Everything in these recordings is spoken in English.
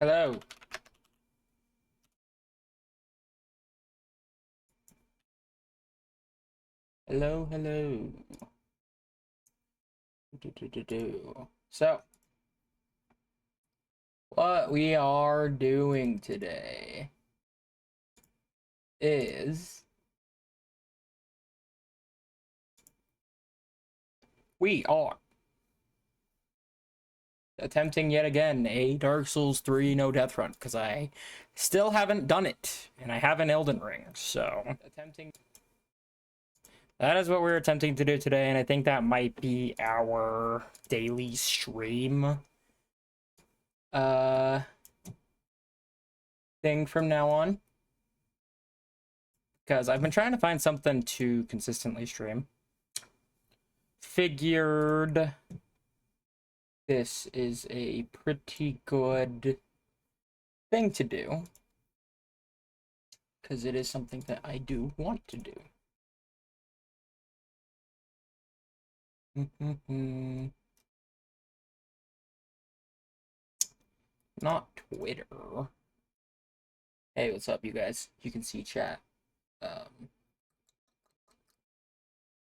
Hello. Hello, hello. So, what we are doing today is we are attempting yet again a Dark Souls 3 no death run, because I still haven't done it, and I have an Elden Ring, so that is what we're attempting to do today, and I think that might be our daily stream thing from now on, because I've been trying to find something to consistently stream. Figured this is a pretty good thing to do, because it is something that I do want to do. Not Twitter. Hey, what's up, you guys? You can see chat.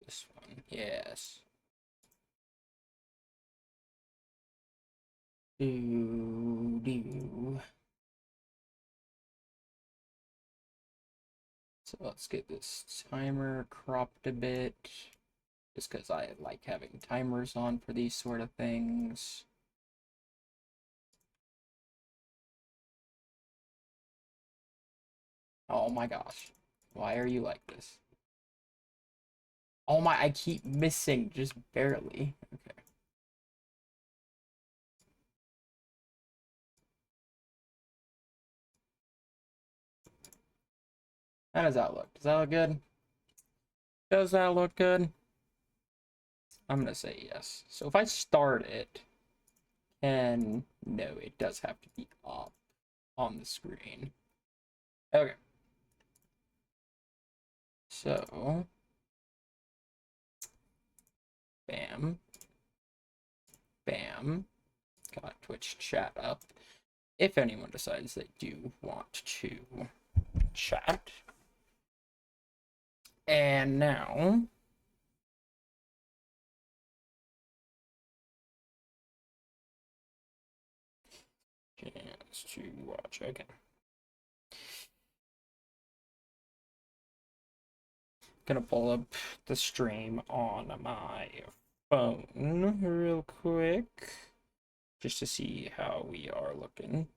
This one, yes. So let's get this timer cropped a bit, just because I like having timers on for these sort of things. Oh my gosh. Why are you like this? Oh my, I keep missing just barely. Okay. How does that look? Does that look good? Does that look good? I'm gonna say yes. So if I start it, and no, it does have to be up on the screen. Okay. So, bam, bam, got Twitch chat up. If anyone decides they do want to chat. And now, chance to watch. Okay. Gonna pull up the stream on my phone real quick, just to see how we are looking.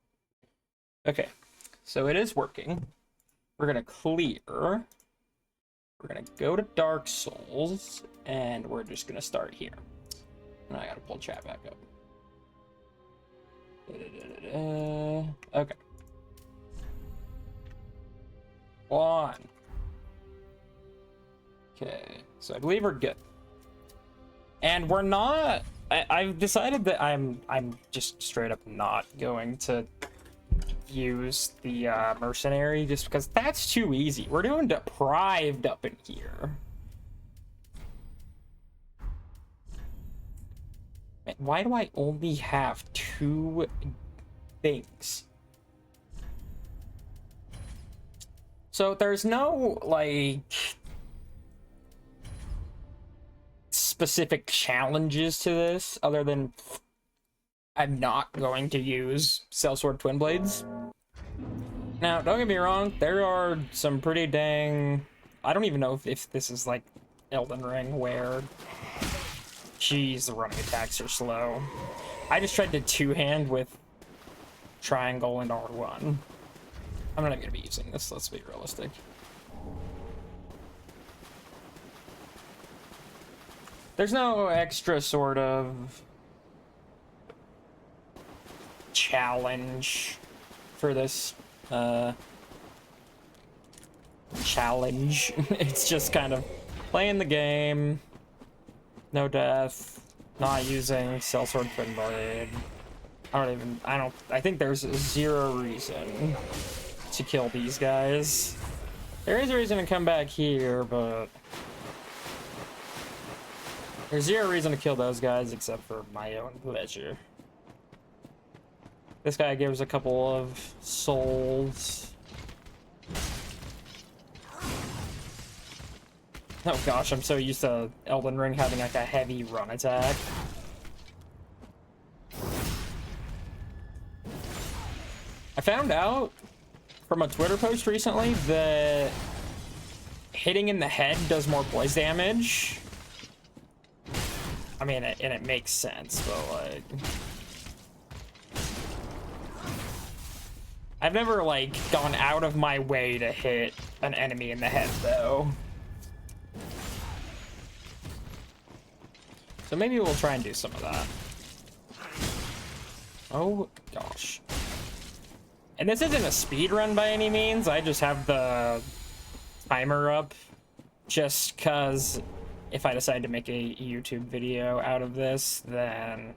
Okay, so it is working. We're gonna clear. We're gonna go to Dark Souls, and we're just gonna start here. And I gotta pull chat back up. Okay. 1. Okay, so I believe we're good. And we're not... I've decided that I'm just straight up not going to use the mercenary, just because that's too easy. We're doing deprived up in here. Man, why do I only have 2 things? So there's no, like, specific challenges to this, other than I'm not going to use Sellsword Twin Blades. Now, don't get me wrong, there are some pretty dang... I don't even know if this is like Elden Ring, where... Jeez, the running attacks are slow. I just tried to two-hand with triangle and R1. I'm not even gonna be using this, let's be realistic. There's no extra sort of challenge for this challenge. It's just kind of playing the game, no death, not using Sellsword Twin Blade. I think there's 0 reason to kill these guys. There is a reason to come back here, but there's 0 reason to kill those guys except for my own pleasure. This guy gives a couple of souls. Oh gosh, I'm so used to Elden Ring having like a heavy run attack. I found out from a Twitter post recently that hitting in the head does more poise damage. I mean, and it makes sense, but like... I've never, like, gone out of my way to hit an enemy in the head, though. So maybe we'll try and do some of that. Oh, gosh. And this isn't a speed run by any means. I just have the timer up just because if I decide to make a YouTube video out of this, then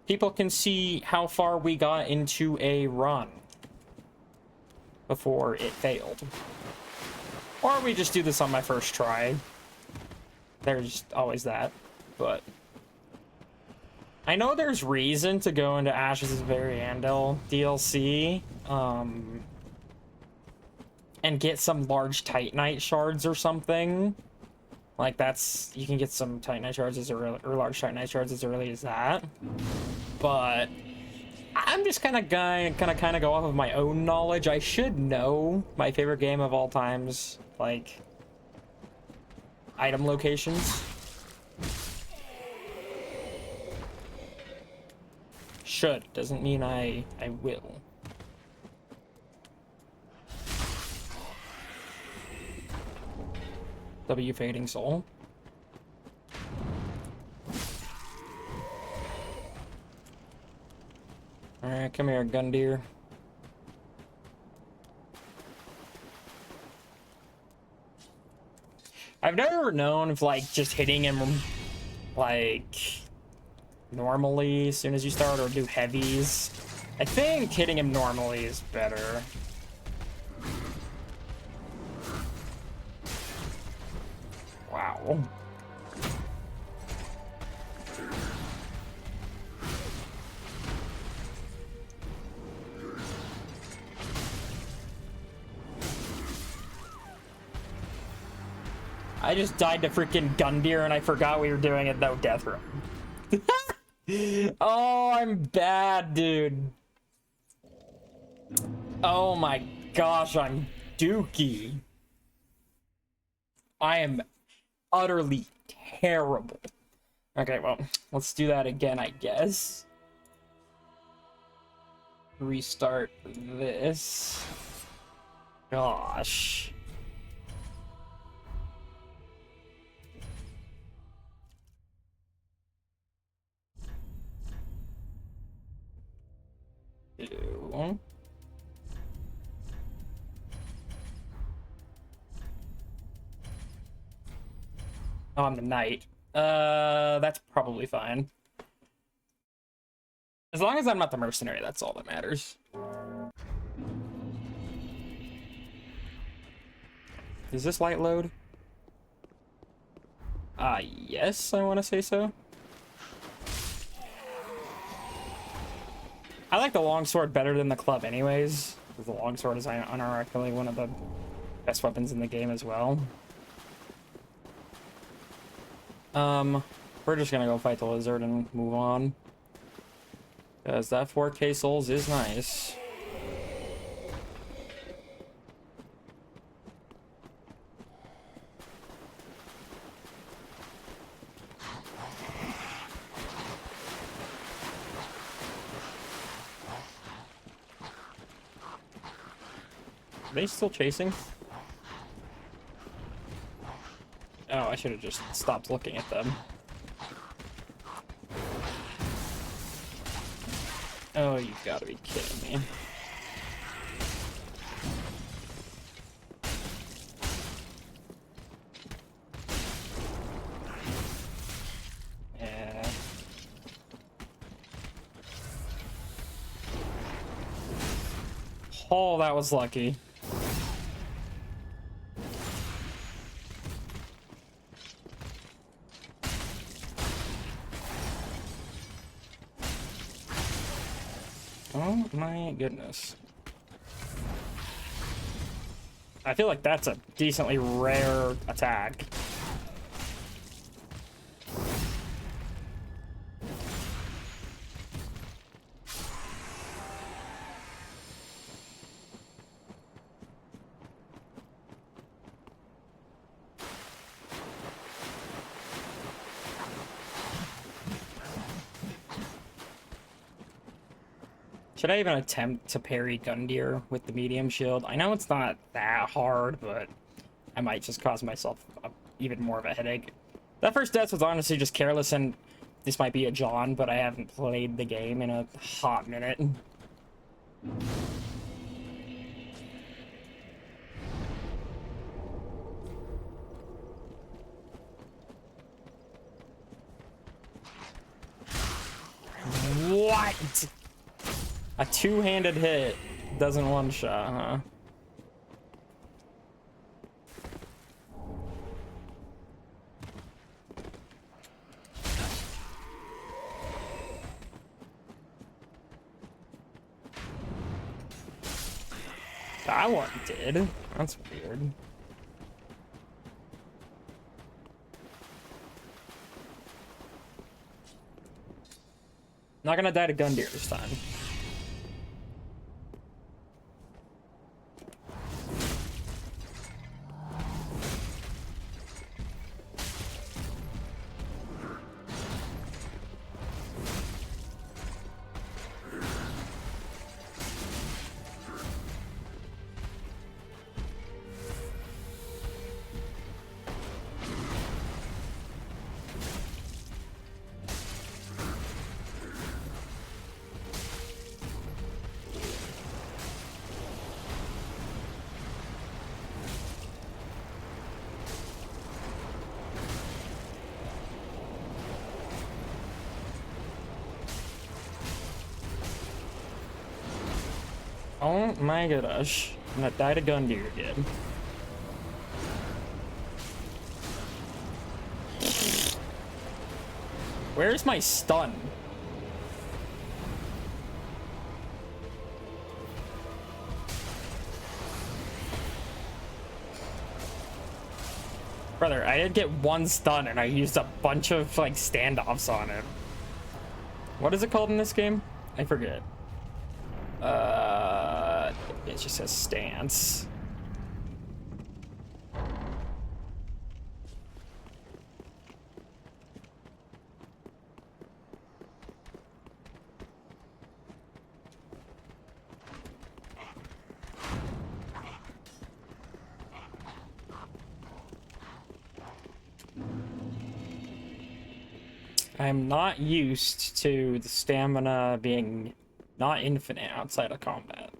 people can see how far we got into a run before it failed. Or we just do this on my first try. There's always that, but I know there's reason to go into Ashes of Variandel DLC and get some large Titanite shards or something. Like that's, you can get some Titanite shards as early, or large Titanite shards as early as that. But I'm just kind of go off of my own knowledge. I should know my favorite game of all times, like item locations. Should doesn't mean I will. W Fading Soul. Alright, come here, Gundyr. I've never known if, like, just hitting him, like, normally as soon as you start, or do heavies. I think hitting him normally is better. Wow. I just died to freaking Gundyr and I forgot we were doing it no death row. Oh, I'm bad, dude. Oh my gosh, I'm dookie. I am utterly terrible. Okay, well, let's do that again, I guess. Restart this. Gosh. Ew. Oh, I'm the knight. That's probably fine. As long as I'm not the mercenary, that's all that matters. Does this light load? Yes, I want to say so. I like the longsword better than the club anyways. The longsword is unironically one of the best weapons in the game as well. We're just gonna go fight the lizard and move on. Because that 4K souls is nice. Are they still chasing? Oh, I should have just stopped looking at them. Oh, you've got to be kidding me. Yeah. Oh, that was lucky. Oh my goodness. I feel like that's a decently rare attack. Should I even attempt to parry Gundyr with the medium shield? I know it's not that hard, but I might just cause myself even more of a headache. That first death was honestly just careless, and this might be a John, but I haven't played the game in a hot minute. What? A two-handed hit doesn't one-shot, huh? That one did. That's weird. Not gonna die to Gundyr this time. Oh my gosh. I'm gonna die to Gundyr again. Where's my stun? Brother, I did get one stun and I used a bunch of like standoffs on it. What is it called in this game? I forget. It just says stance. I'm not used to the stamina being not infinite outside of combat.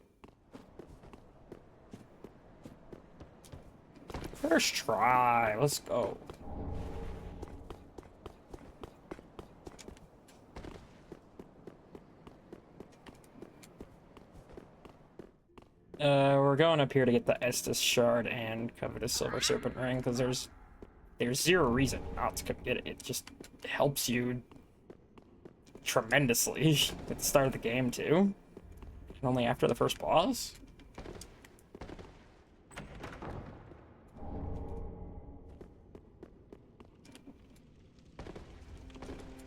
First try, let's go. We're going up here to get the Estus shard and Covetous Silver Serpent ring because there's zero reason not to get it. It just helps you tremendously at the start of the game too, and only after the first boss.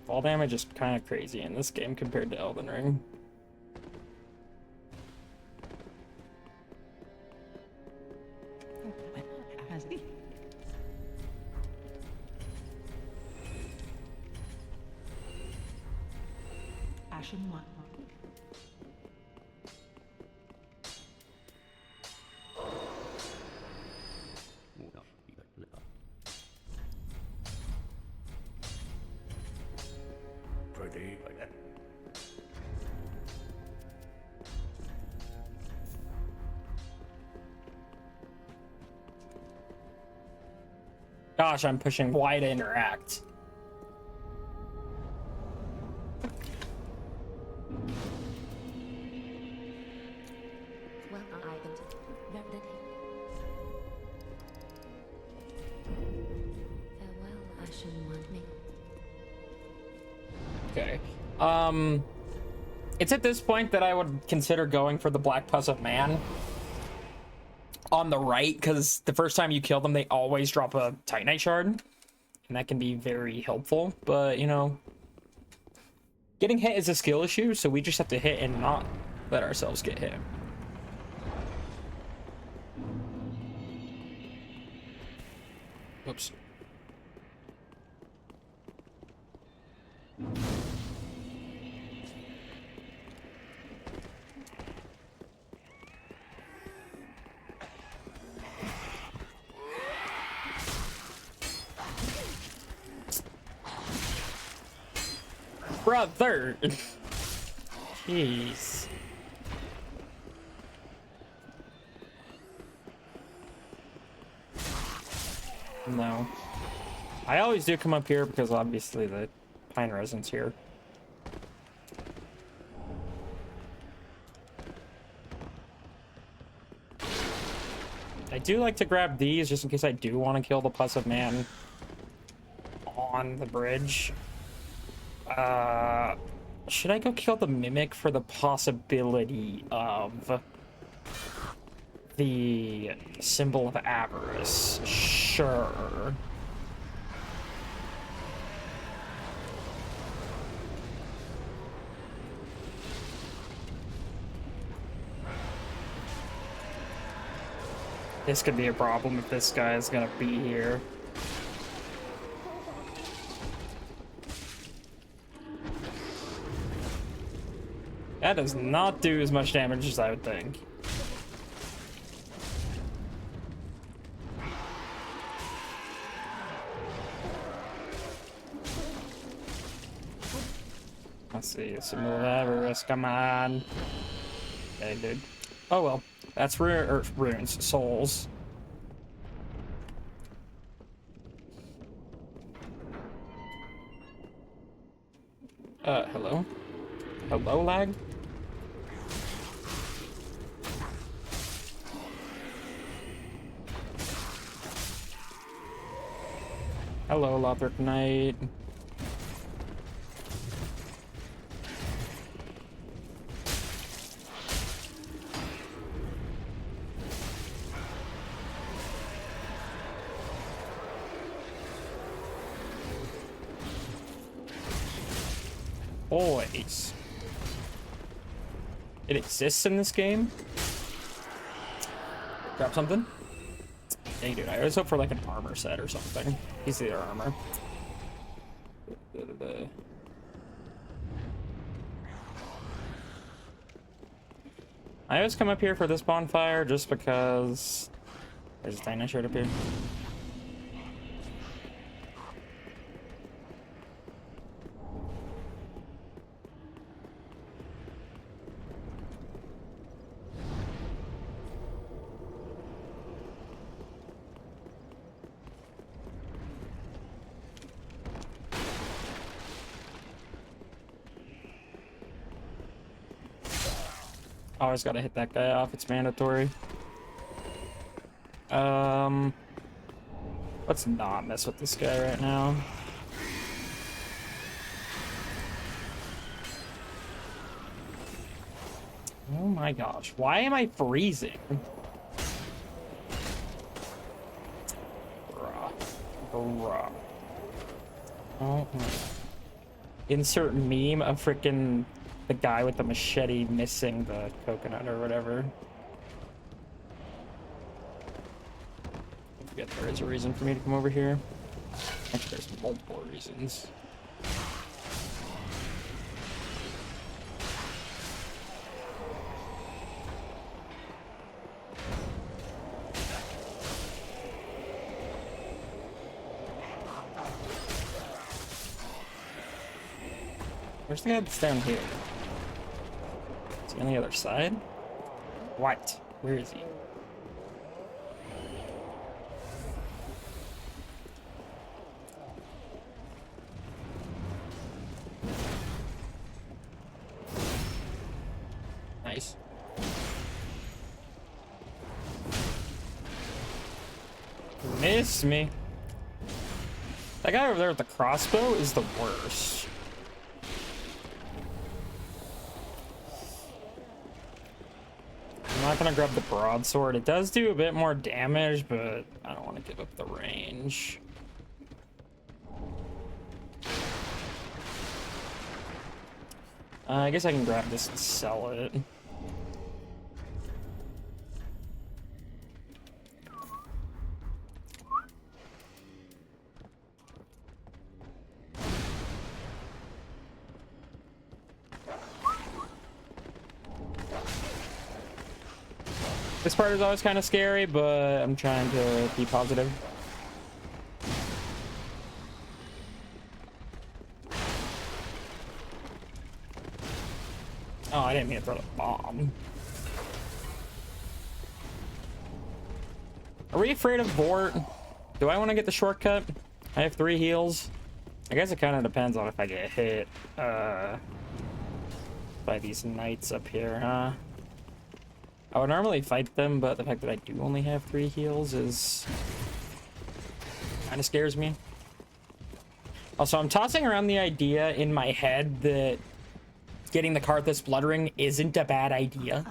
Fall damage is kind of crazy in this game compared to Elden Ring. Gosh, I'm pushing Y to interact. Okay. It's at this point that I would consider going for the Black Pus of Man on the right, because the first time you kill them, they always drop a Titanite shard, and that can be very helpful. But, you know, getting hit is a skill issue, so we just have to hit and not let ourselves get hit. Oops. Brother! Jeez. No. I always do come up here because obviously the pine resin's here. I do like to grab these just in case I do want to kill the Pus of Man on the bridge. Should I go kill the Mimic for the possibility of the Symbol of Avarice? Sure. This could be a problem if this guy is gonna be here. That does not do as much damage as I would think. Let's see, Symbol of Avarice, come on. Okay, dude. Oh well, that's runes, souls. Hello? Hello, lag? Hello, Lothric Knight. Boys. It exists in this game? Grab something? Dang, dude, I always hope for like an armor set or something. He's the armor. I always come up here for this bonfire just because there's a tiny shirt up here. Always gotta hit that guy off, it's mandatory. Let's not mess with this guy right now. Oh my gosh, why am I freezing? Bruh. Oh my. Insert meme of frickin' the guy with the machete missing the coconut or whatever. I forget there is a reason for me to come over here. Actually, there's multiple reasons. Where's the guy that's down here? Is he on the other side? What? Where is he? Nice. Missed me. That guy over there with the crossbow is the worst. not gonna grab the broadsword. It does do a bit more damage, but I don't want to give up the range. I guess I can grab this and sell it. This part is always kind of scary, but I'm trying to be positive. Oh, I didn't mean to throw the bomb. Are we afraid of Vort? Do I want to get the shortcut? I have 3 heals. I guess it kind of depends on if I get hit by these knights up here, huh? I would normally fight them, but the fact that I do only have 3 heals is kind of scares me. Also, I'm tossing around the idea in my head that getting the Karthus Blood Ring isn't a bad idea.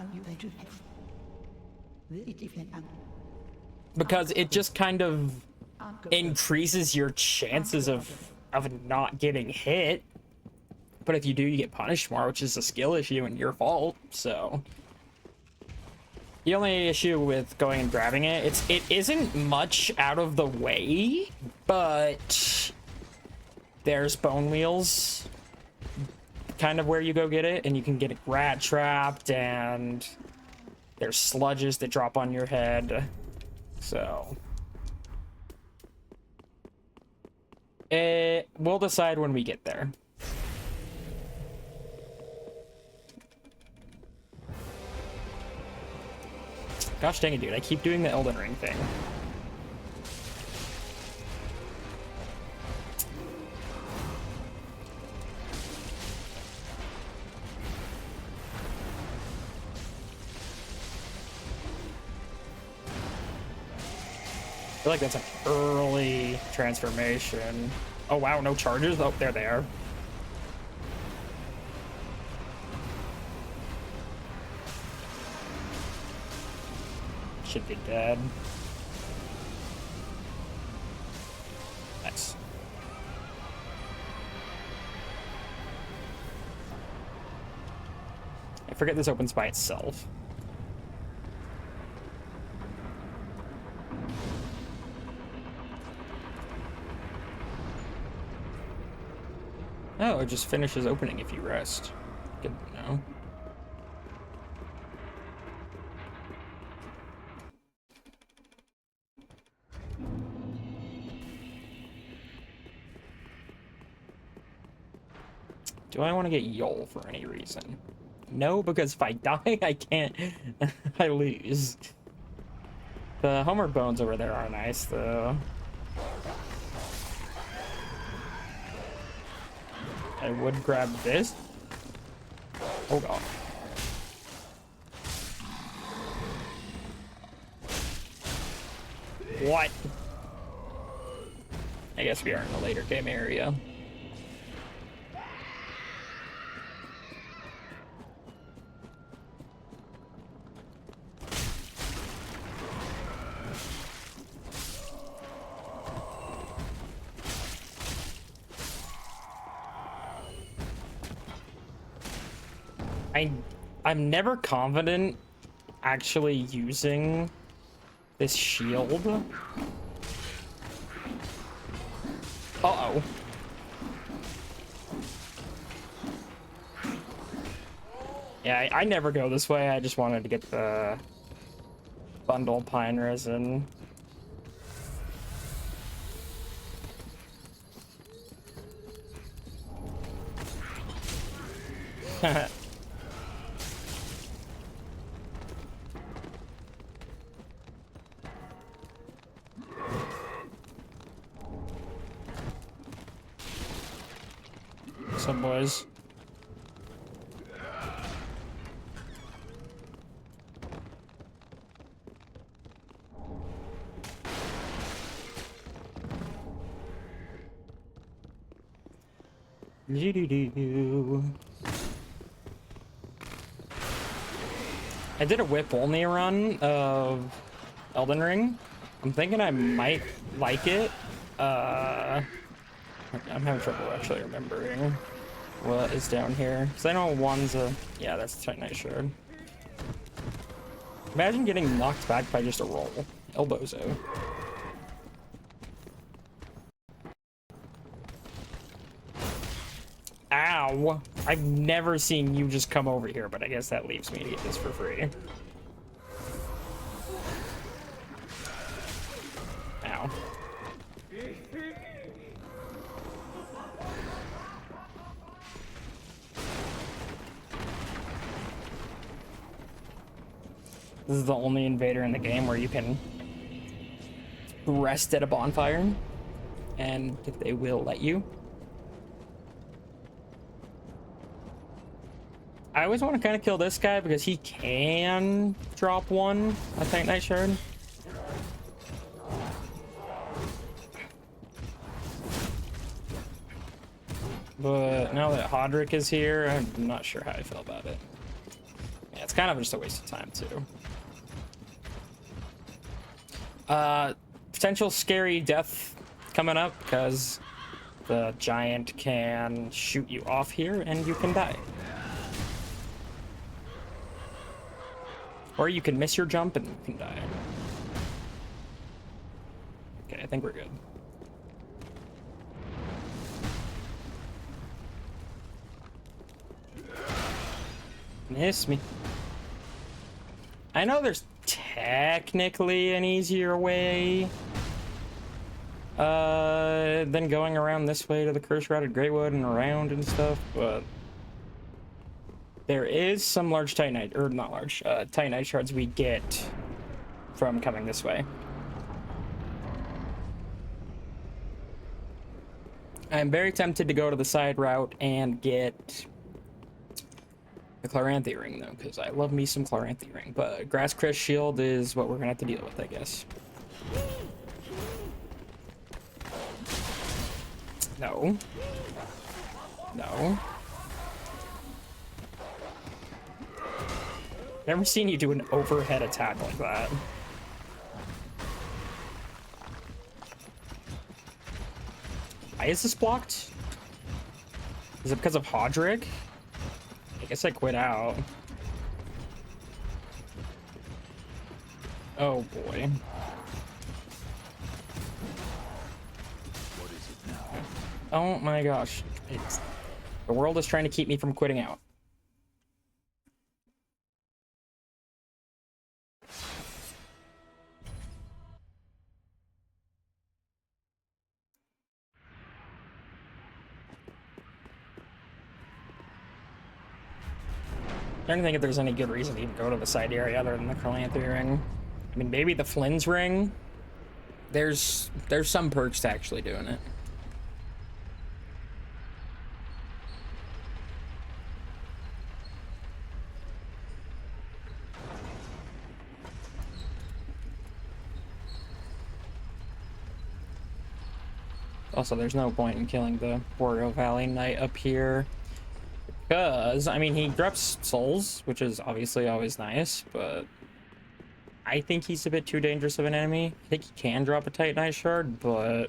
Because it just kind of increases your chances of not getting hit. But if you do, you get punished more, which is a skill issue and your fault, so... The only issue with going and grabbing it, it isn't much out of the way, but there's bone wheels, kind of where you go get it, and you can get it rat trapped, and there's sludges that drop on your head, so we'll decide when we get there. Gosh dang it, dude. I keep doing the Elden Ring thing. I feel like that's an early transformation. Oh, wow. No charges? Oh, there they are. Should be dead. Nice. I forget this opens by itself. Oh, it just finishes opening if you rest. Good to know. Do I want to get Yol for any reason? No, because if I die, I can't. I lose. The Homer bones over there are nice, though. I would grab this. Oh, God. What? I guess we are in a later game area. I'm never confident actually using this shield. Uh-oh. Yeah, I never go this way. I just wanted to get the bundle pine resin. Some boys. I did a whip only run of Elden Ring. I'm thinking I might like it. I'm having trouble actually remembering what is down here. Because I know one's a... Yeah, that's the Titanite Shard. Imagine getting knocked back by just a roll. Elbozo. Ow! I've never seen you just come over here, but I guess that leaves me to get this for free. Ow. This is the only invader in the game where you can rest at a bonfire, and they will let you. I always want to kind of kill this guy because he can drop one, a Titanite Shard. But now that Hodrick is here, I'm not sure how I feel about it. Yeah, it's kind of just a waste of time, too. Potential scary death coming up because the giant can shoot you off here and you can die. Or you can miss your jump and you can die. Okay, I think we're good. Miss me. I know there's technically an easier way than going around this way to the curse-routed Greatwood and around and stuff, but there is some large Titanite, or not large, Titanite shards we get from coming this way. I'm very tempted to go to the side route and get the Chloranthy ring, though, because I love me some Chloranthy ring. But Grass Crest Shield is what we're going to have to deal with, I guess. No. No. Never seen you do an overhead attack like that. Why is this blocked? Is it because of Hodrick? I guess I quit out. Oh boy. What is it now? Oh my gosh. The world is trying to keep me from quitting out. I don't think if there's any good reason to even go to the side area other than the Chloranthy ring. I mean, maybe the Flynn's ring. There's some perks to actually doing it. Also, there's no point in killing the Boreal Valley Knight up here. Because, I mean, he drops souls, which is obviously always nice, but I think he's a bit too dangerous of an enemy. I think he can drop a Titanite Shard, but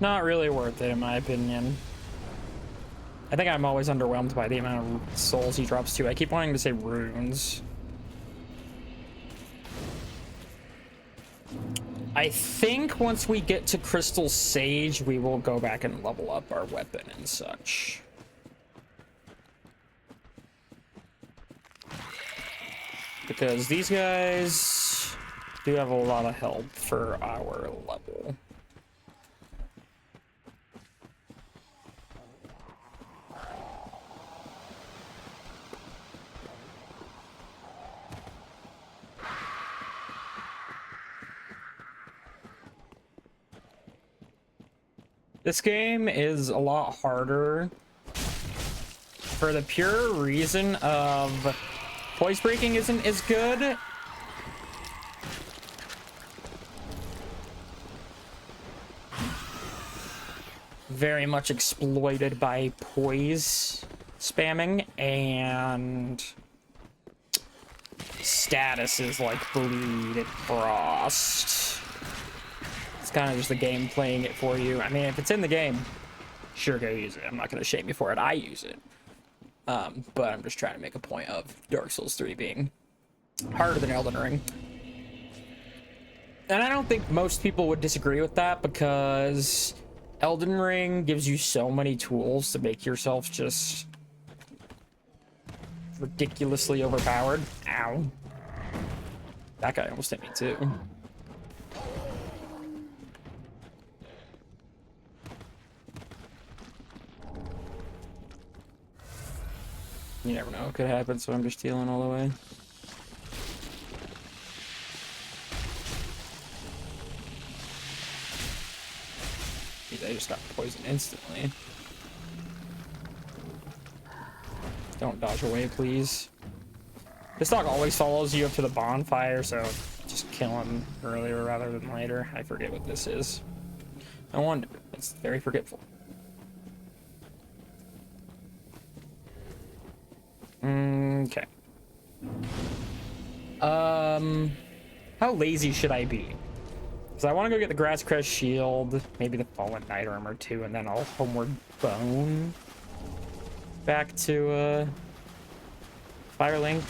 not really worth it, in my opinion. I think I'm always underwhelmed by the amount of souls he drops, too. I keep wanting to say runes. I think once we get to Crystal Sage, we will go back and level up our weapon and such. Because these guys do have a lot of help for our level. This game is a lot harder for the pure reason of poise breaking isn't as good. Very much exploited by poise spamming, and status is like bleed and frost. It's kind of just the game playing it for you. I mean, if it's in the game, sure, go use it. I'm not gonna shame you for it. I use it. But I'm just trying to make a point of Dark Souls 3 being harder than Elden Ring. And I don't think most people would disagree with that, because Elden Ring gives you so many tools to make yourself just ridiculously overpowered. Ow. That guy almost hit me too. You never know what could happen, so I'm just healing all the way. Jeez, I just got poisoned instantly. Don't dodge away, please. This dog always follows you up to the bonfire, so just kill him earlier rather than later. I forget what this is. No wonder. It's very forgetful. Okay. How lazy should I be? Because I want to go get the Grass Crest Shield, maybe the Fallen Knight Armor too, and then I'll Homeward Bone back to Firelink.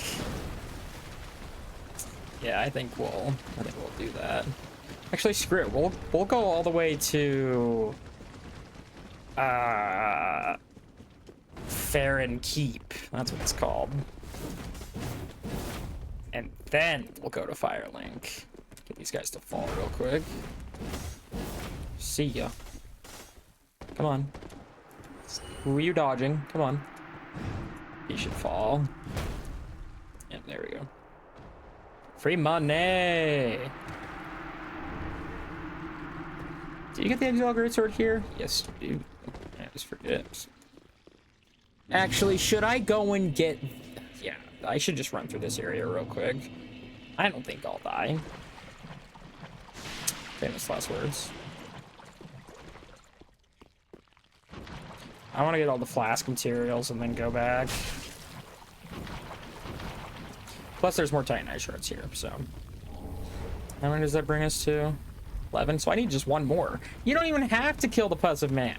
Yeah, I think we'll do that. Actually, screw it. We'll go all the way to Farron Keep. That's what it's called. And then we'll go to Firelink. Get these guys to fall real quick. See ya. Come on. Who are you dodging? Come on. He should fall. And there we go. Free money! Do you get the Exile Greatsword here? Yes, you do. I just forget. Actually, should I go and get... Yeah, I should just run through this area real quick. I don't think I'll die. Famous last words. I want to get all the flask materials and then go back. Plus, there's more Titanite shards here, so... How many does that bring us to? 11? So I need just one more. You don't even have to kill the Pus of Man.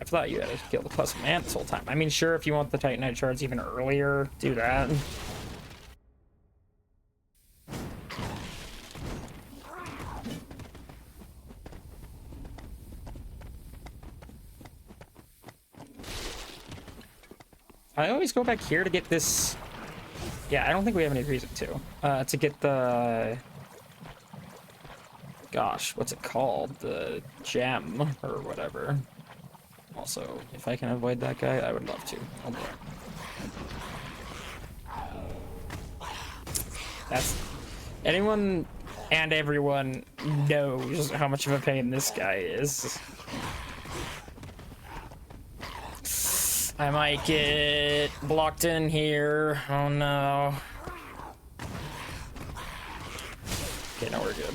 I thought you had to kill the Pus of Man this whole time. I mean, sure, if you want the Titanite shards even earlier, do that. I always go back here to get this... Yeah, I don't think we have any reason to get the... Gosh, what's it called? The gem, or whatever. Also, if I can avoid that guy, I would love to. Oh boy. That's... Anyone and everyone knows how much of a pain this guy is. I might get blocked in here. Oh no. Okay, now we're good.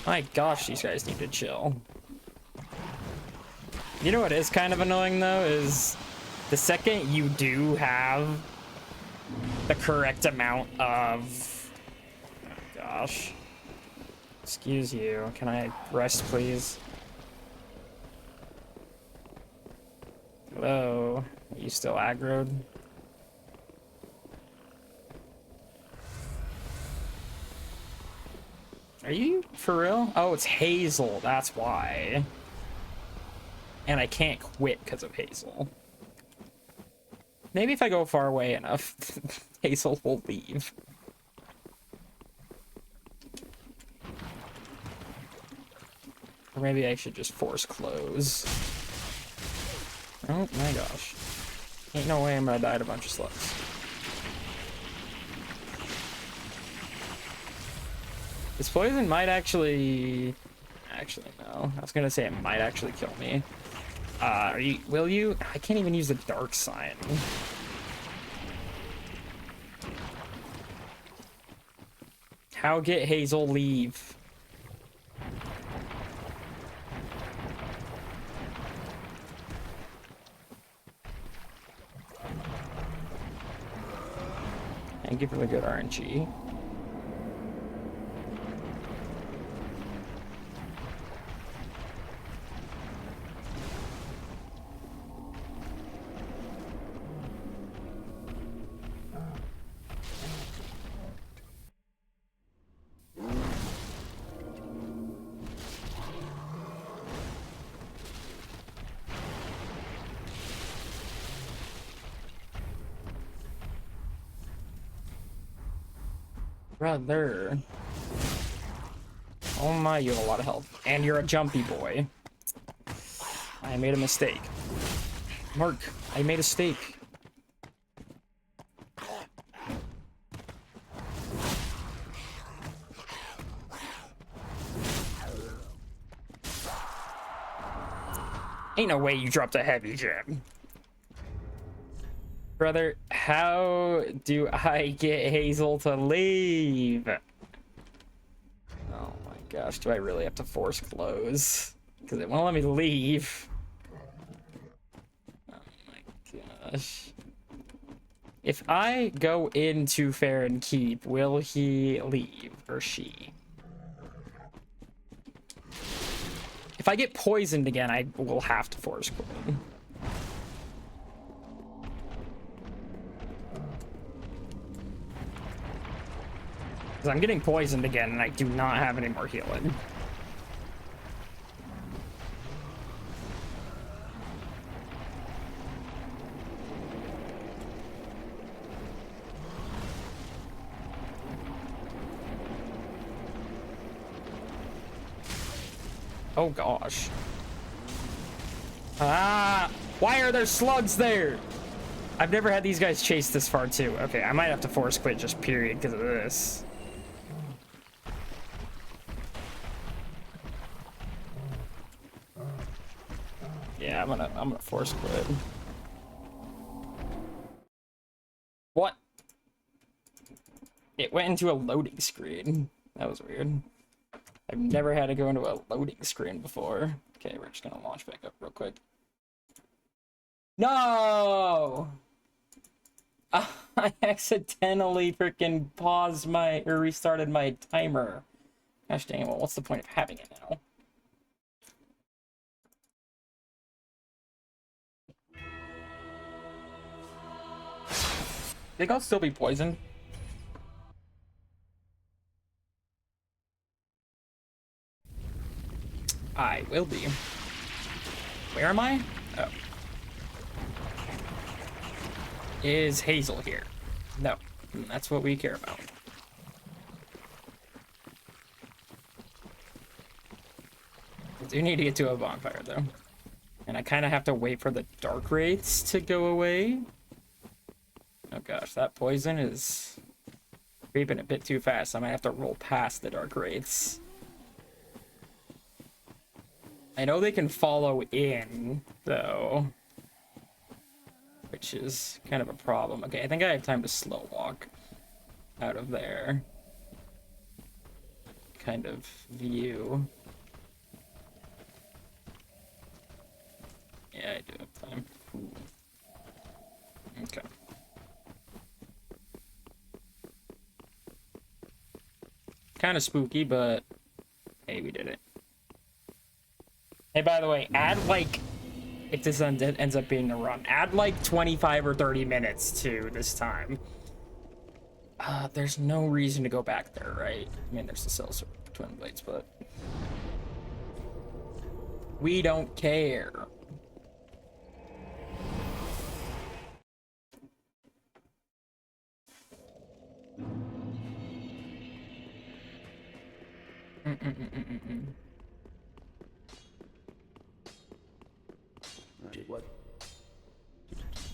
My gosh, these guys need to chill. You know what is kind of annoying though, is the second you do have the correct amount of... Oh gosh. Excuse you, can I rest please? Hello, are you still aggroed? Are you for real? Oh, it's Hazel, that's why. And I can't quit because of Hazel. Maybe if I go far away enough, Hazel will leave. Or maybe I should just force close. Oh my gosh. Ain't no way I'm gonna die to a bunch of slugs. This poison might actually... Actually, no. I was gonna say it might actually kill me. Will you? I can't even use the dark sign. How get Hazel leave? Thank you for the good RNG. Brother. Oh my, you have a lot of health. And you're a jumpy boy. I made a mistake. Mark, I made a mistake. Ain't no way you dropped a heavy gem. Brother, how do I get Hazel to leave? Oh my gosh, do I really have to force close? Because it won't let me leave. Oh my gosh. If I go into Fair and Keep, will he leave or she? If I get poisoned again, I will have to force close. Because I'm getting poisoned again, and I do not have any more healing. Oh gosh. Ah! Why are there slugs there? I've never had these guys chase this far too. Okay, I might have to force quit just period because of this. Yeah, I'm gonna force quit. What? It went into a loading screen. That was weird. I've never had to go into a loading screen before. Okay, we're just gonna launch back up real quick. No! I accidentally freaking paused my, or restarted my timer. Gosh dang it, well, what's the point of having it now? Think I'll still be poisoned? I will be. Where am I? Oh. Is Hazel here? No. That's what we care about. I do need to get to a bonfire, though. And I kind of have to wait for the dark wraiths to go away. Oh gosh, that poison is creeping a bit too fast. I might have to roll past the dark wraiths. I know they can follow in, though. Which is kind of a problem. Okay, I think I have time to slow walk out of there. Kind of view. Yeah, I do have time. Okay. Kind of spooky, but hey, we did it. Hey, by the way, add like, if this ends up being a run, add like 25 or 30 minutes to this time. There's no reason to go back there, right? I mean, there's the cells for twin blades, but we don't care. What?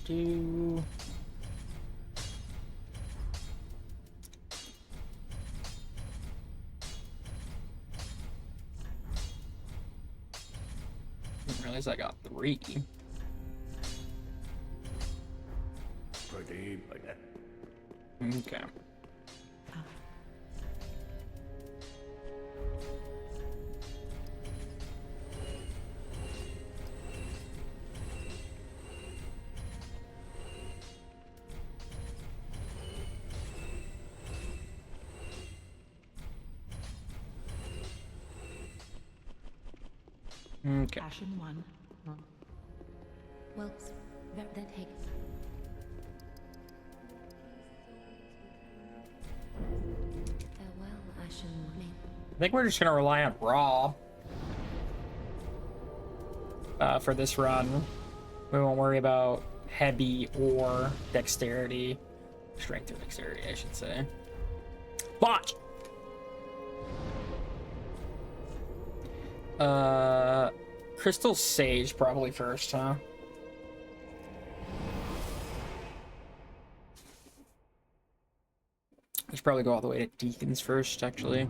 Didn't realize I got 3. Pretty like that. Okay. Okay. Ashen 1. Well, that takes. Farewell, Ashen One. I think we're just gonna rely on raw for this run. We won't worry about heavy or dexterity. Strength or dexterity, I should say. Botch! Crystal Sage probably first, huh? We should probably go all the way to Deacons first, actually.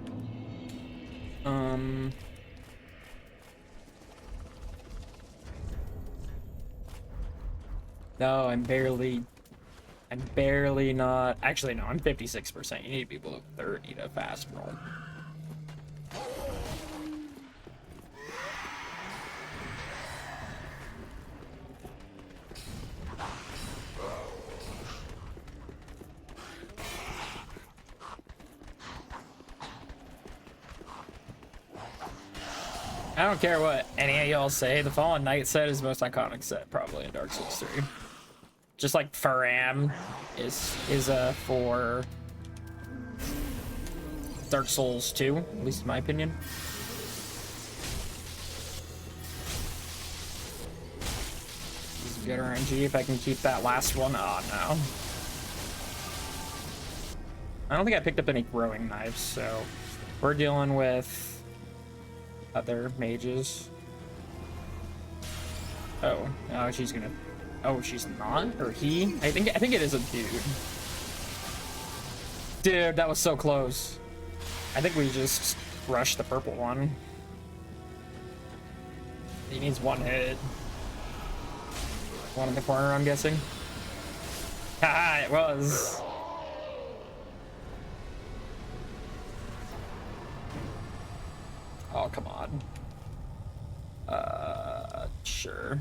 No, I'm barely not. Actually, no, I'm 56%. You need to be below 30 to fast roll. I don't care what any of y'all say, the Fallen Knight set is the most iconic set probably in Dark Souls 3. Just like Faram is for Dark Souls 2, at least in my opinion. This is good RNG if I can keep that last one. Oh no. I don't think I picked up any growing knives, so we're dealing with other mages. Oh, she's gonna. Oh, she's not, or he? I think it is a dude. Dude, that was so close. I think we just rushed the purple one. He needs one hit. One in the corner, I'm guessing. Haha, it was. Oh, come on. Sure.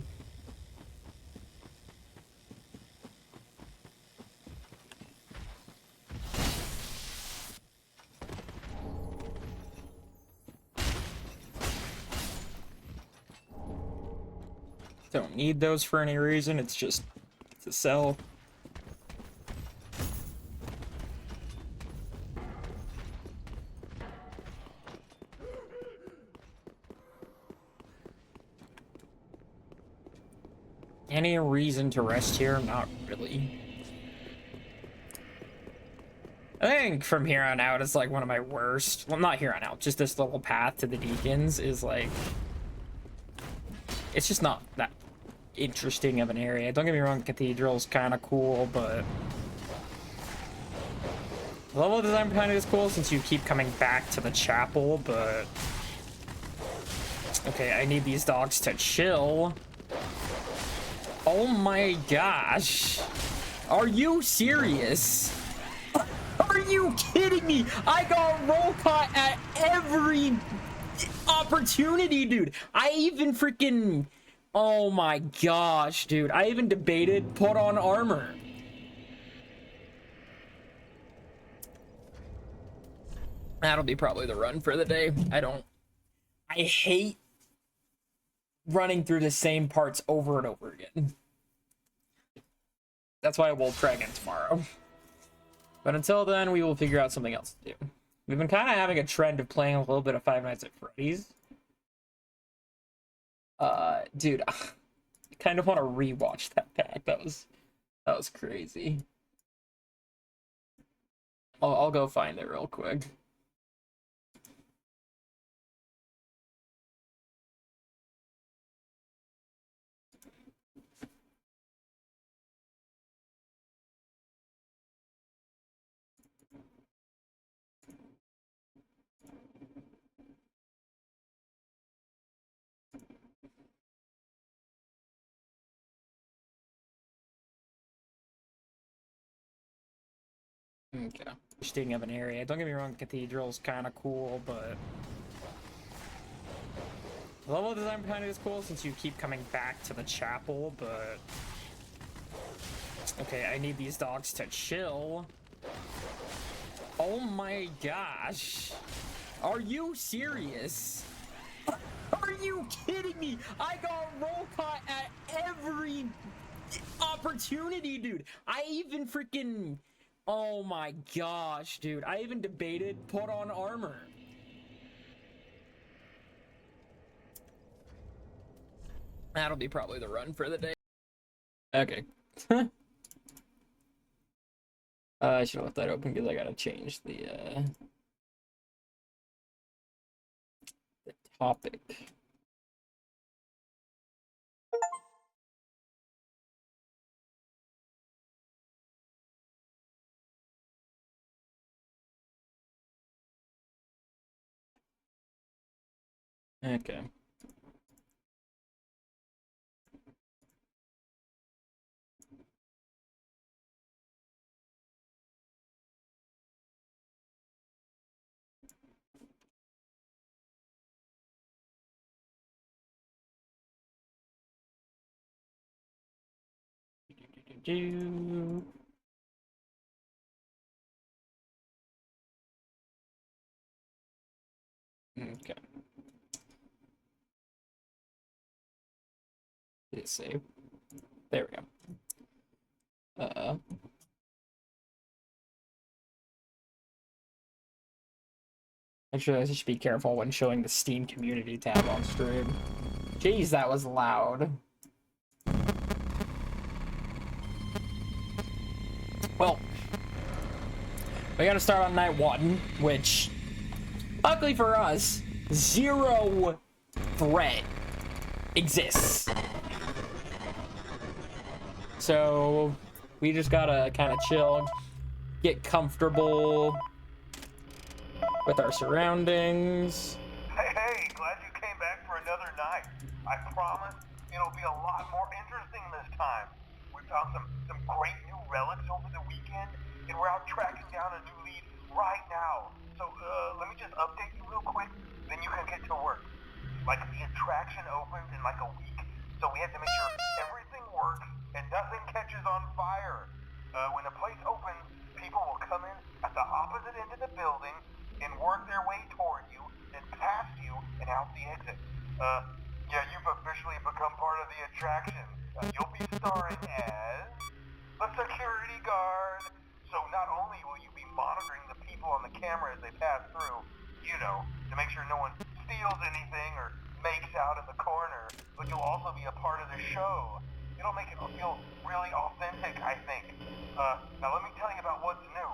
Don't need those for any reason, it's just to sell. Any reason to rest here? Not really. I think from here on out, it's like one of my worst. Well, not here on out, just this little path to the Deacons is like. It's just not that interesting of an area. Don't get me wrong, Cathedral's kind of cool, but. The level design behind it is cool since you keep coming back to the chapel, but. Okay, I need these dogs to chill. Oh my gosh. Are you serious? Are you kidding me? I got roll caught at every opportunity, dude. I even freaking... Oh my gosh, dude. I even debated put on armor. That'll be probably the run for the day. I hate running through the same parts over and over again. That's why I will try again tomorrow. But until then, we will figure out something else to do. We've been kind of having a trend of playing a little bit of Five Nights at Freddy's. Dude, I kind of want to rewatch that pack. That was crazy. I'll go find it real quick. Okay. Interesting of an area. Don't get me wrong, Cathedral's kind of cool, but the level design behind it is cool since you keep coming back to the chapel, but okay, I need these dogs to chill. Oh my gosh. Are you serious? Are you kidding me? I got roll caught at every opportunity, dude. I even freaking... Oh my gosh, dude. I even debated put on armor. That'll be probably the run for the day. Okay. I should have left that open because I gotta change the topic. Okay. Do. Okay. Did it save? There we go. Actually, I should be careful when showing the Steam community tab on stream. Jeez, that was loud. Well, we gotta start on night 1, which, luckily for us, 0 threat exists. So, we just gotta kind of chill, get comfortable with our surroundings. Hey, glad you came back for another night. I promise it'll be a lot more interesting this time. We found some great new relics over the weekend, and we're out tracking down a new lead right now. So, let me just update you real quick, then you can get to work. Like, the attraction opens in like a week, so we have to make sure everything works and nothing catches on fire. When the place opens, people will come in at the opposite end of the building and work their way toward you, then past you, and out the exit. Yeah, you've officially become part of the attraction. You'll be starring as a security guard. So not only will you be monitoring the people on the camera as they pass through, you know, to make sure no one steals anything or makes out in the corner, but you'll also be a part of the show. It'll make it feel really authentic, I think. Now let me tell you about what's new.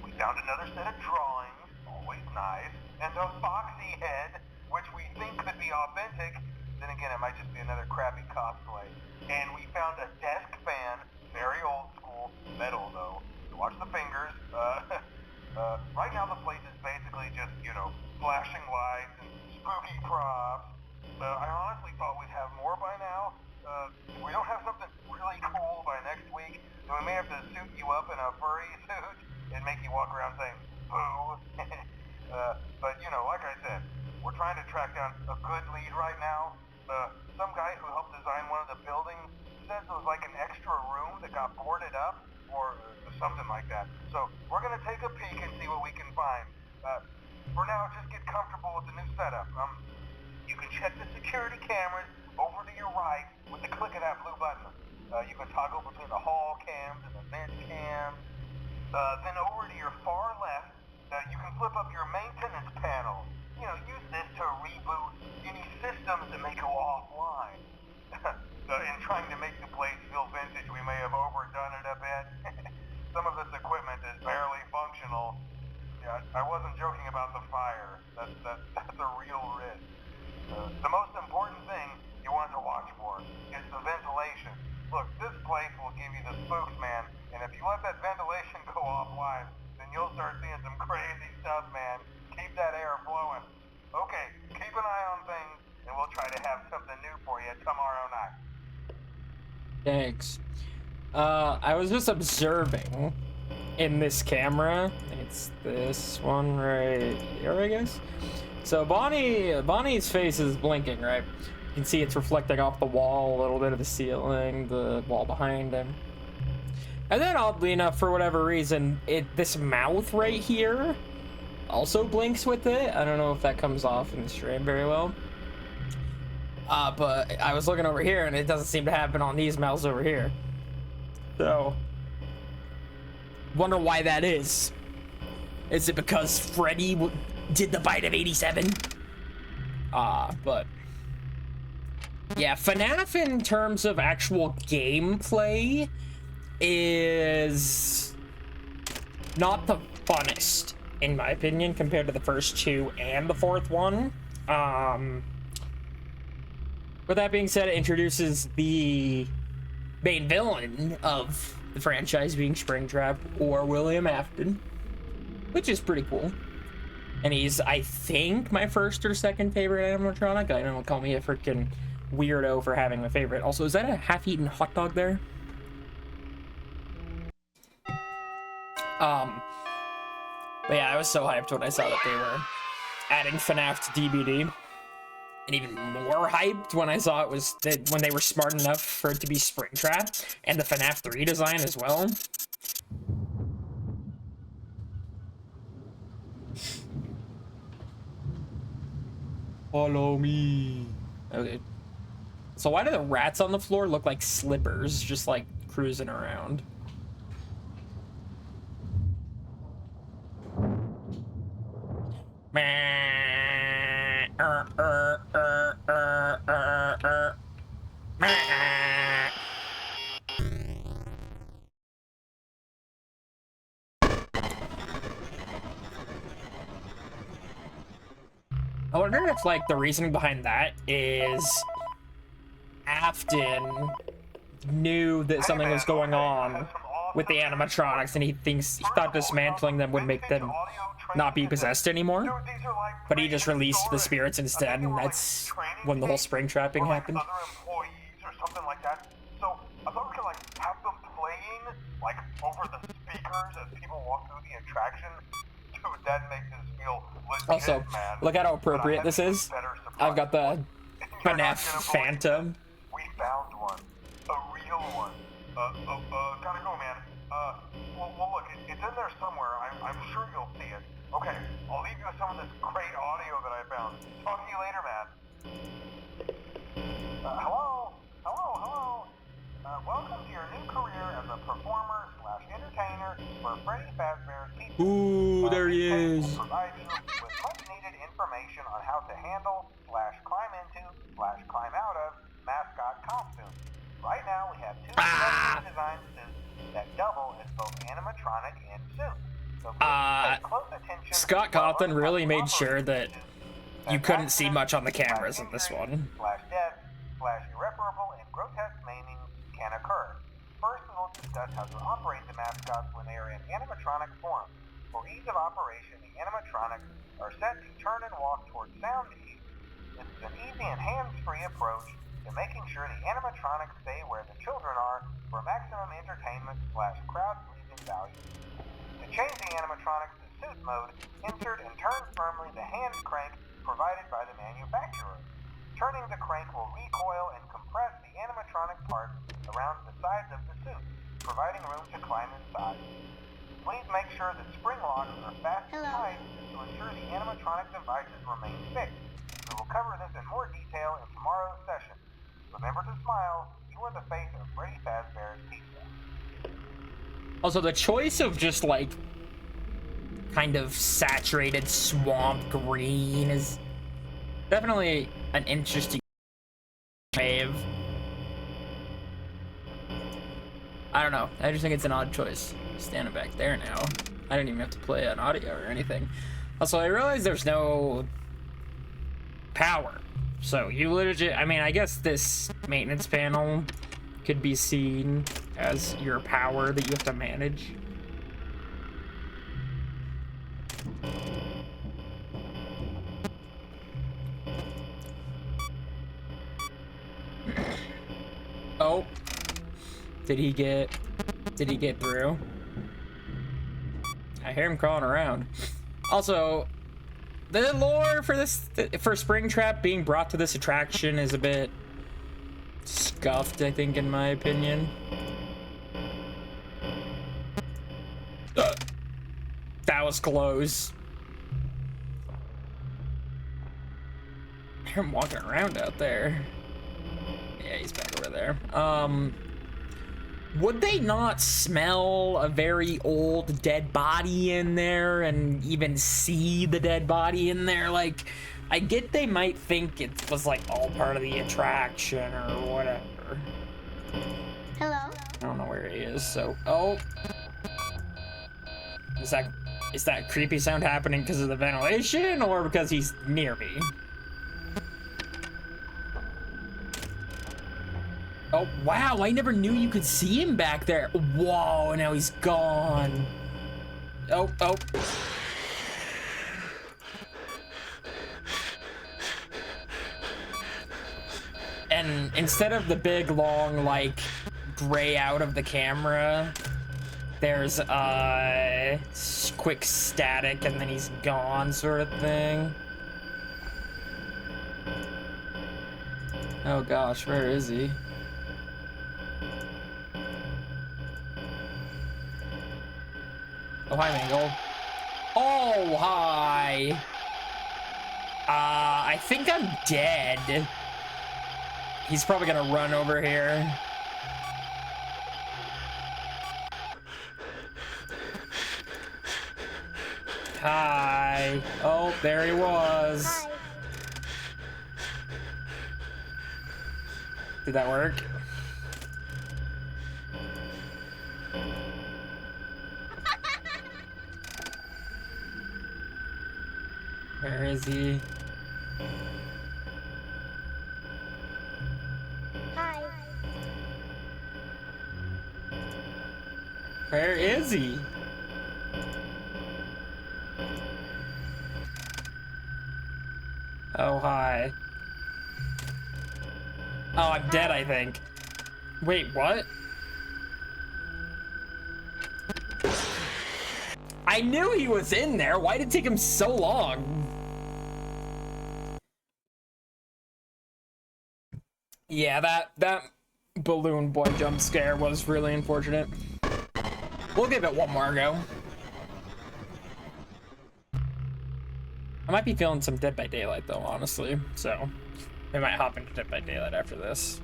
We found another set of drawings, always nice, and a foxy head, which we think could be authentic. Then again, it might just be another crappy cosplay. And we found a desk fan, very old school, metal though. So watch the fingers. Right now the place is basically just, you know, flashing lights and spooky props. I honestly thought we'd have more by now. If we don't have something really cool by next week, then we may have to suit you up in a furry suit and make you walk around saying, boo. But, you know, like I said, we're trying to track down a good lead right now. Some guy who helped design one of the buildings says it was like an extra room that got boarded up, or something like that. So, we're gonna take a peek and see what we can find. For now, just get comfortable with the new setup. You can check the security cameras over to your right with the click of that blue button. You can toggle between the hall cams and the vent cams. Then over to your far left, you can flip up your maintenance panel. You know, use this to reboot any systems that may go offline. In trying to make the place feel vintage, we may have overdone it a bit. Some of this equipment is barely functional. Yeah, I wasn't joking about the fire. That's a real risk. The most important thing you want to watch for is the ventilation. Look, this place will give you the spooks, man, and if you let that ventilation go offline, then you'll start seeing some crazy stuff, man. Keep that air flowing. Okay, keep an eye on things, and we'll try to have something new for you tomorrow night. Thanks. I was just observing in this camera. It's this one right here, I guess. So Bonnie's face is blinking, right? You can see it's reflecting off the wall, a little bit of the ceiling, the wall behind him. And then oddly enough, for whatever reason, this mouth right here also blinks with it. I don't know if that comes off in the stream very well. But I was looking over here, and it doesn't seem to happen on these mouths over here. So, wonder why that is. Is it because Freddy did the bite of 87? But yeah, FNAF in terms of actual gameplay is not the funnest, in my opinion, compared to the first two and the fourth one. With that being said, it introduces the main villain of the franchise being Springtrap, or William Afton, which is pretty cool. And he's, I think, my first or second favorite animatronic. I don't call me a freaking weirdo for having a favorite. Also, is that a half-eaten hot dog there? But yeah, I was so hyped when I saw that they were adding FNAF to DVD. And even more hyped when I saw it was that when they were smart enough for it to be Springtrap and the FNAF 3 design as well. Follow me. Okay. So why do the rats on the floor look like slippers, just like cruising around? I wonder if, like, the reasoning behind that is Afton knew that something was going on with the animatronics, and he thought dismantling them would make them not be possessed anymore. But he just released the spirits instead, and that's when the whole Springtrapping happened. Other employees or something like that. So I thought we could like have them playing like over the speakers as people walk through the attraction. Dude, that makes us feel legit, Also, man. look how appropriate this is. I've got the FNAF Phantom. We found one. A real one. Gotta go, man. Well, look, it's in there somewhere. I'm sure you'll see it. Okay, I'll leave you with some of this great audio that I found. Talk to you later, man. Hello? Welcome to your new career as a performer / entertainer for Freddy Fazbear's Pizza. Ooh, there he is. Will provide you with much needed information on how to handle / climb into / climb out of mascot costumes. Right now, we have two specially designed suits that double as both animatronic and suit. So pay close attention. Scott Cawthon really made sure that you couldn't see much on the cameras in this one. / death / irreparable and grotesque maimings can occur. First, we will discuss how to operate the mascots when they are in animatronic form. For ease of operation, the animatronics are set to turn and walk towards sound cues. This is an easy and hands-free approach to making sure the animatronics stay where the children are for maximum entertainment / crowd-pleasing value. To change the animatronics to suit mode, insert and turn firmly the hand crank provided by the manufacturer. Turning the crank will recoil and compress the animatronic parts around the sides of the suit, providing room to climb inside. Please make sure that spring locks are fast and tight to ensure the animatronic devices remain fixed. We will cover this in more detail in tomorrow's session. Remember to smile. You are the face of Freddy Fazbear's Pizza. Also, the choice of just, like, kind of saturated swamp green is definitely an interesting wave. I don't know. I just think it's an odd choice. Standing back there now. I didn't even have to play an audio or anything. Also, I realized there's no power. So you legit, I mean, I guess this maintenance panel could be seen as your power that you have to manage. Oh, did he get through? I hear him crawling around. Also, the lore for Springtrap being brought to this attraction is a bit scuffed, I think, in my opinion. That was close. I hear him walking around out there. there. Would they not smell a very old dead body in there and even see the dead body in there? Like, I get they might think it was like all part of the attraction or whatever. Hello? I don't know where he is, so... Oh! Is that creepy sound happening because of the ventilation or because he's near me? Oh, wow, I never knew you could see him back there. Whoa, now he's gone. Oh. And instead of the big, long, like, gray out of the camera, there's a quick static and then he's gone sort of thing. Oh gosh, where is he? Oh, hi, Mangle. Oh, hi. I think I'm dead. He's probably gonna run over here. Hi. Oh, there he was. Hi. Did that work? Where is he? Hi. Where is he? Oh, hi. Oh, I'm dead, I think. Wait, what? I knew he was in there. Why did it take him so long? Yeah, that balloon boy jump scare was really unfortunate. We'll give it one more go. I might be feeling some Dead by Daylight though, honestly. So we might hop into Dead by Daylight after this.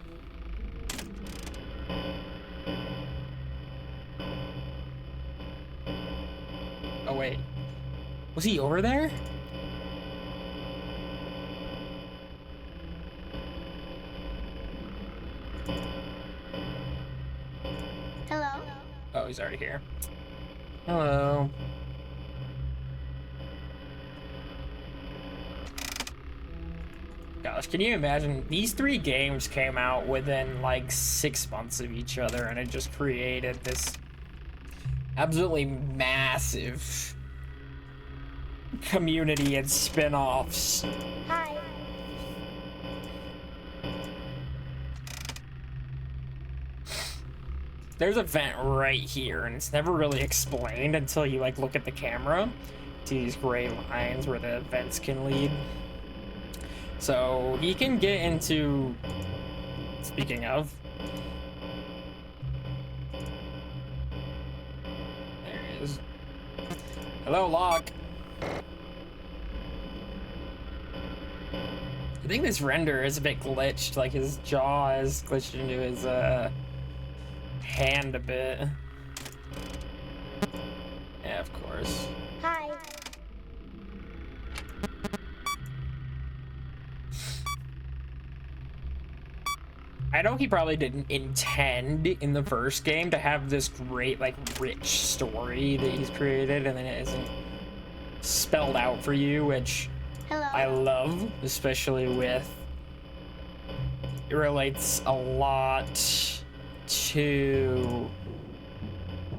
Oh wait, was he over there? Hello? Oh, he's already here. Hello. Gosh, can you imagine? These 3 games came out within like 6 months of each other, and it just created this absolutely massive community and spin-offs. Hi. There's a vent right here, and it's never really explained until you like look at the camera. See these gray lines where the vents can lead. So he can get into, speaking of, there he is. Hello, Locke. I think this render is a bit glitched, like his jaw is glitched into his hand a bit. Yeah, of course. Hi. I know he probably didn't intend in the first game to have this great, like, rich story that he's created, and then it isn't spelled out for you, which Hello. I love, especially with it relates a lot to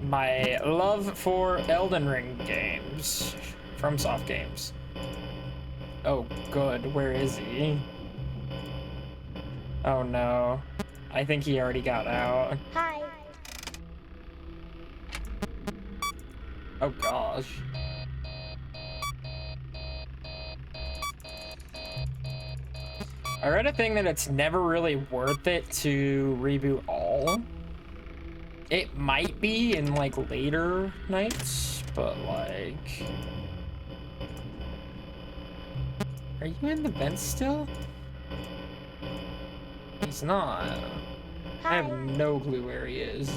my love for Elden Ring games, FromSoft games. Oh, good. Where is he? Oh no. I think he already got out. Hi. Oh gosh. I read a thing that it's never really worth it to reboot all. It might be in like later nights, but like... Are you in the vent still? He's not. I have Hi. no clue where he is.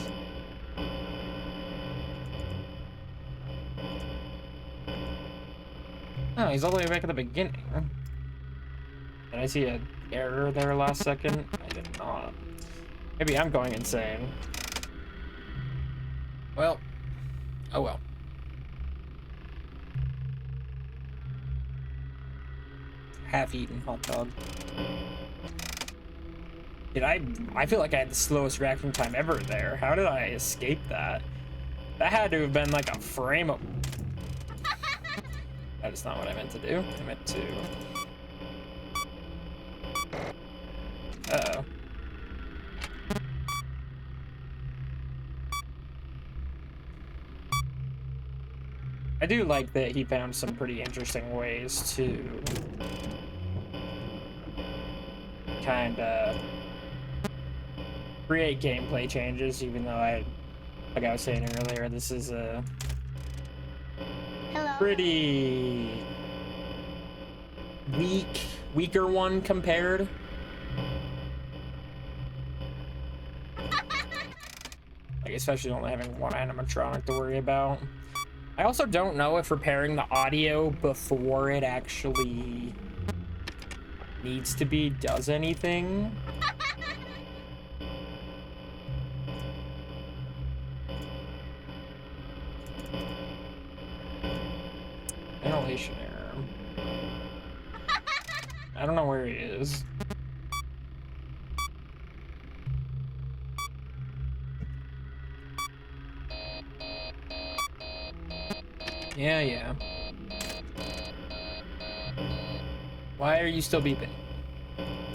Oh, he's all the way back at the beginning. Did I see an error there last second? I did not. Maybe I'm going insane. Well, oh well. Half-eaten hot dog. I feel like I had the slowest reaction time ever there. How did I escape that? That had to have been like a frame of... That is not what I meant to do. I meant to... Uh-oh. I do like that he found some pretty interesting ways to kind of create gameplay changes, even though like I was saying earlier, this is a Hello. pretty weaker one compared. Like, especially only having one animatronic to worry about. I also don't know if repairing the audio before it actually needs to be does anything. Ventilation error. I don't know where he is. Yeah. Why are you still beeping?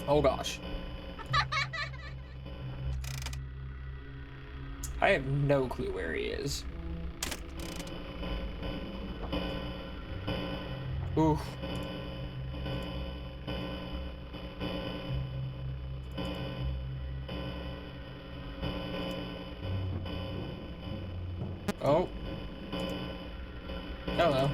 Oh gosh. I have no clue where he is. Oof. Oh. Hello.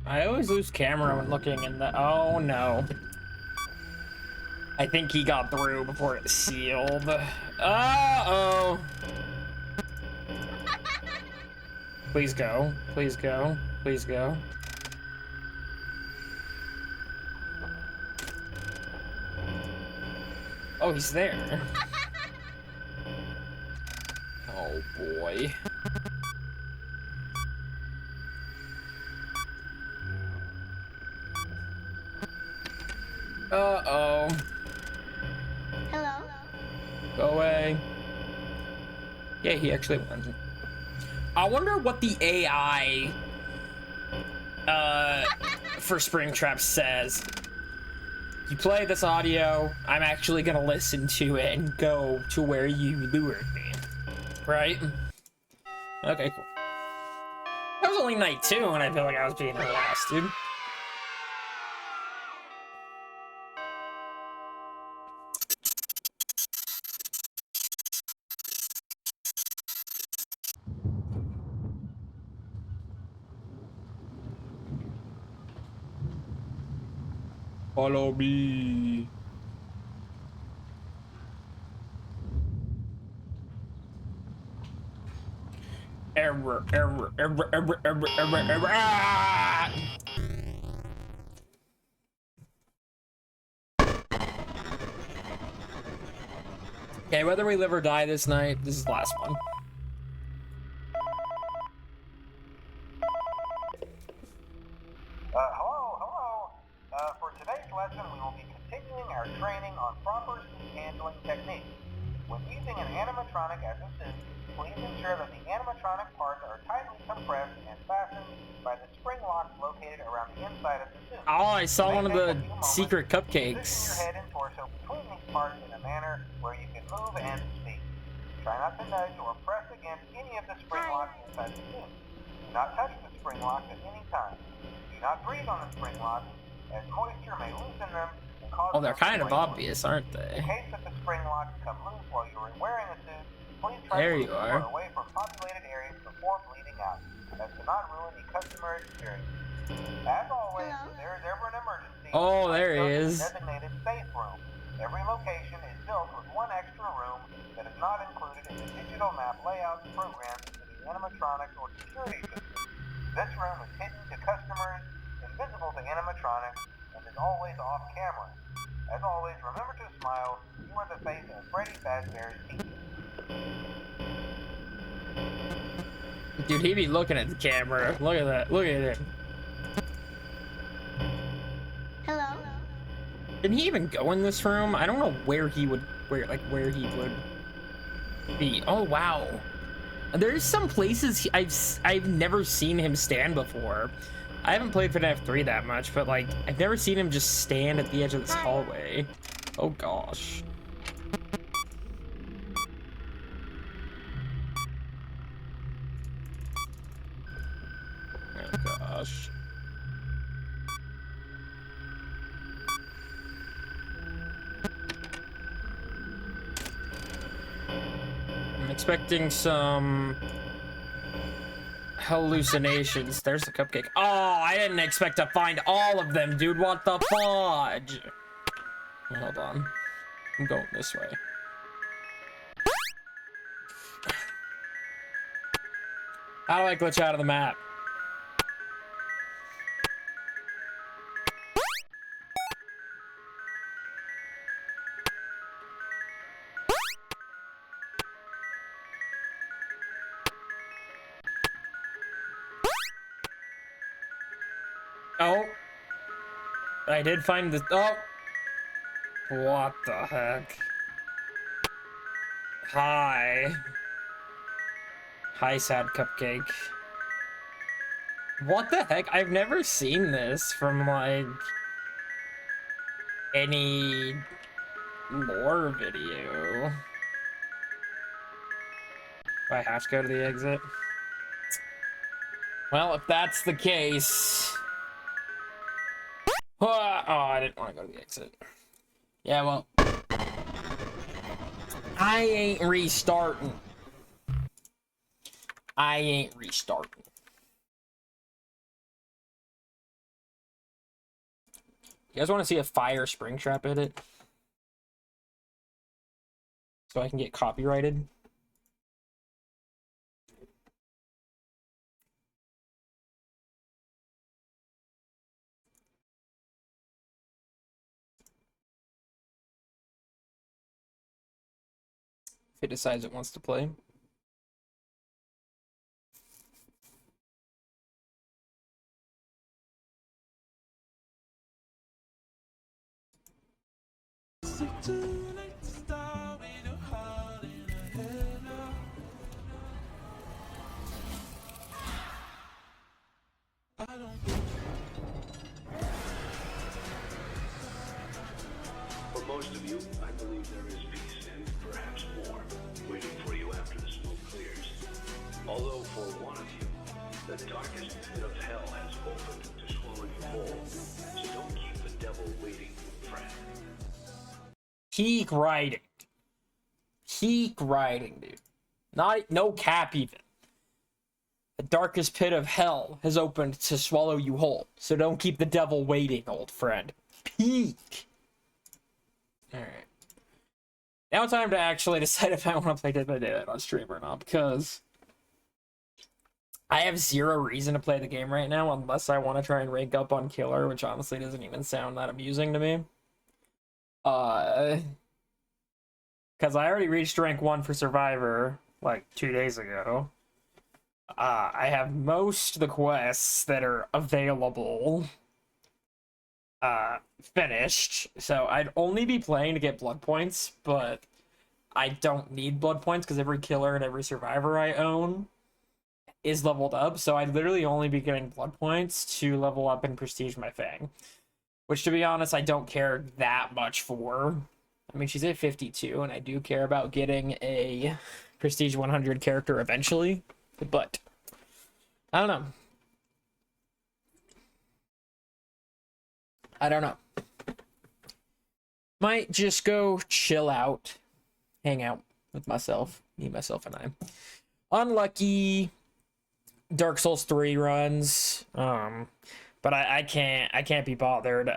I always lose camera when looking in the... Oh no. I think he got through before it sealed. Uh-oh. Please go. Please go. Please go. Oh, he's there. Oh boy. Uh-oh. Hello. Go away. Yeah, he actually won. I wonder what the AI for Springtrap says. You play this audio, I'm actually gonna listen to it and go to where you lured me. Right? Okay, cool. That was only night 2 and I feel like I was being harassed, dude. Follow me. Error. Ah! Okay, whether we live or die this night, this is the last one. Hello. For today's lesson, we will be continuing our training on proper suit handling techniques. When using an animatronic as a suit, please ensure that the animatronic parts are tightly compressed and fastened by the spring locks located around the inside of the suit. Oh, I saw one of the Take a few moments secret to cupcakes. position your head and torso between these parts in a manner where you can move and speak. Try not to nudge or press against any of the spring locks inside the suit. Do not touch the spring locks at any time. Do not breathe on the spring locks, as moisture may loosen them and cause Oh, they're them to kind of break. obvious, aren't In they? case that the spring locks come loose while you are wearing a suit, please try There to you move are. away from populated areas before bleeding out. That cannot ruin the customer experience. As always, Hello? if there is ever an emergency, Oh, there he is. Designated safe room. Every location is built with one extra room that is not included in the digital map layouts programmed into the animatronics or security system. This room is hidden to customers, invisible to animatronics, and is always off camera. As always, remember to smile. You are the face of Freddy Fazbear's Pizza. Dude, he be looking at the camera. Look at that. Look at it. Hello? Did he even go in this room? I don't know where he would be. Oh wow. There's some places I've never seen him stand before. I haven't played FNAF 3 that much, but like I've never seen him just stand at the edge of this hallway. Oh gosh. Oh gosh. I'm expecting some hallucinations. There's the cupcake. Oh, I didn't expect to find all of them, dude. What the fudge? Hold on. I'm going this way. How do I glitch out of the map? Oh. I did find the... Oh. What the heck? Hi. Hi, sad cupcake. What the heck? I've never seen this from, like, any lore video. Do I have to go to the exit? Well, if that's the case... Oh, I didn't want to go to the exit. Yeah, well... I ain't restarting. I ain't restarting. You guys want to see a fire spring trap edit? So I can get copyrighted? If it decides it wants to play. For most of you, I believe there is peace and perhaps more waiting for you after the smoke clears. Although for one of you, the darkest pit of hell has opened to swallow you whole. So don't keep the devil waiting, friend. Peak writing. Peak writing, dude. No cap even. The darkest pit of hell has opened to swallow you whole. So don't keep the devil waiting, old friend. Peak. Alright. Now time to actually decide if I want to play Dead by Daylight on stream or not, because I have zero reason to play the game right now unless I want to try and rank up on Killer, which honestly doesn't even sound that amusing to me. Because I already reached rank 1 for Survivor, like, 2 days ago. I have most of the quests that are available finished, so I'd only be playing to get blood points, but I don't need blood points because every killer and every survivor I own is leveled up, so I'd literally only be getting blood points to level up and prestige my Fang, which, to be honest, I don't care that much for. I mean, she's at 52, and I do care about getting a prestige 100 character eventually, but I don't know. I don't know. Might just go chill out, hang out with myself, me, myself, and I. Unlucky Dark Souls 3 runs. but I can't be bothered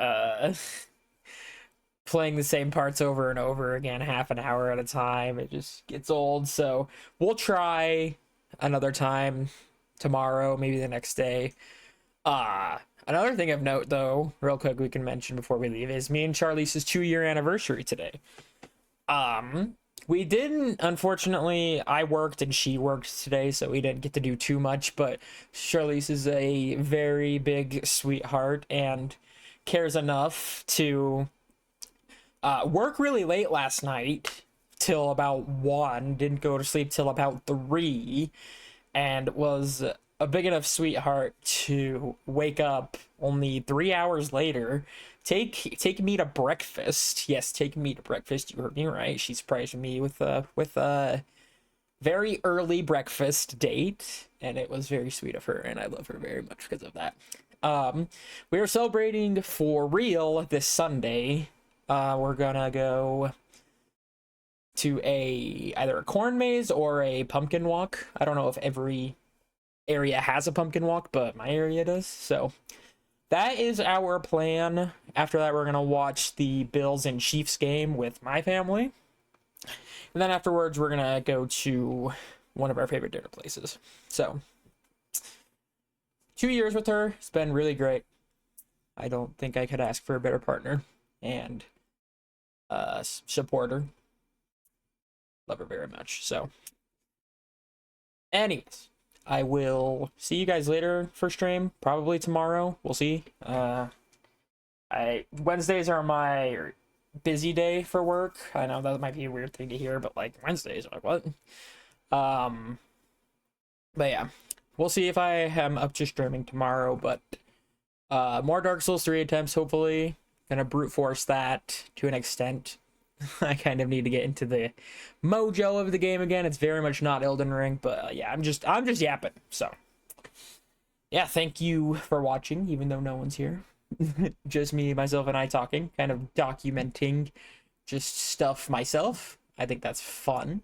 playing the same parts over and over again, half an hour at a time. It just gets old. So we'll try another time tomorrow, maybe the next day. Another thing of note, though, real quick, we can mention before we leave, is me and Charlize's 2-year anniversary today. We didn't, unfortunately, I worked and she worked today, so we didn't get to do too much, but Charlize is a very big sweetheart and cares enough to work really late last night till about 1, didn't go to sleep till about 3, and was a big enough sweetheart to wake up only 3 hours later, take me to breakfast. Yes, take me to breakfast. You heard me right. She surprised me with a very early breakfast date, and it was very sweet of her, and I love her very much because of that. We are celebrating for real this Sunday. We're gonna go to either a corn maze or a pumpkin walk. I don't know if every area has a pumpkin walk, but my area does. So that is our plan. After that, we're gonna watch the Bills and Chiefs game with my family, and then afterwards we're gonna go to one of our favorite dinner places. So 2 years with her, it's been really great. I don't think I could ask for a better partner and supporter. Love her very much. So anyways, I will see you guys later for stream, probably tomorrow. We'll see. Wednesdays are my busy day for work. I know that might be a weird thing to hear, but like Wednesdays, like what? But yeah, we'll see if I am up to streaming tomorrow. But more Dark Souls 3 attempts, hopefully. Gonna brute force that to an extent. I kind of need to get into the mojo of the game again. It's very much not Elden Ring, but yeah, I'm just yapping. So yeah, thank you for watching, even though no one's here. Just me, myself, and I talking, kind of documenting just stuff myself. I think that's fun.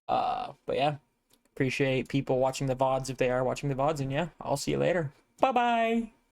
But yeah, appreciate people watching the VODs if they are watching the VODs, and yeah, I'll see you later. Bye bye.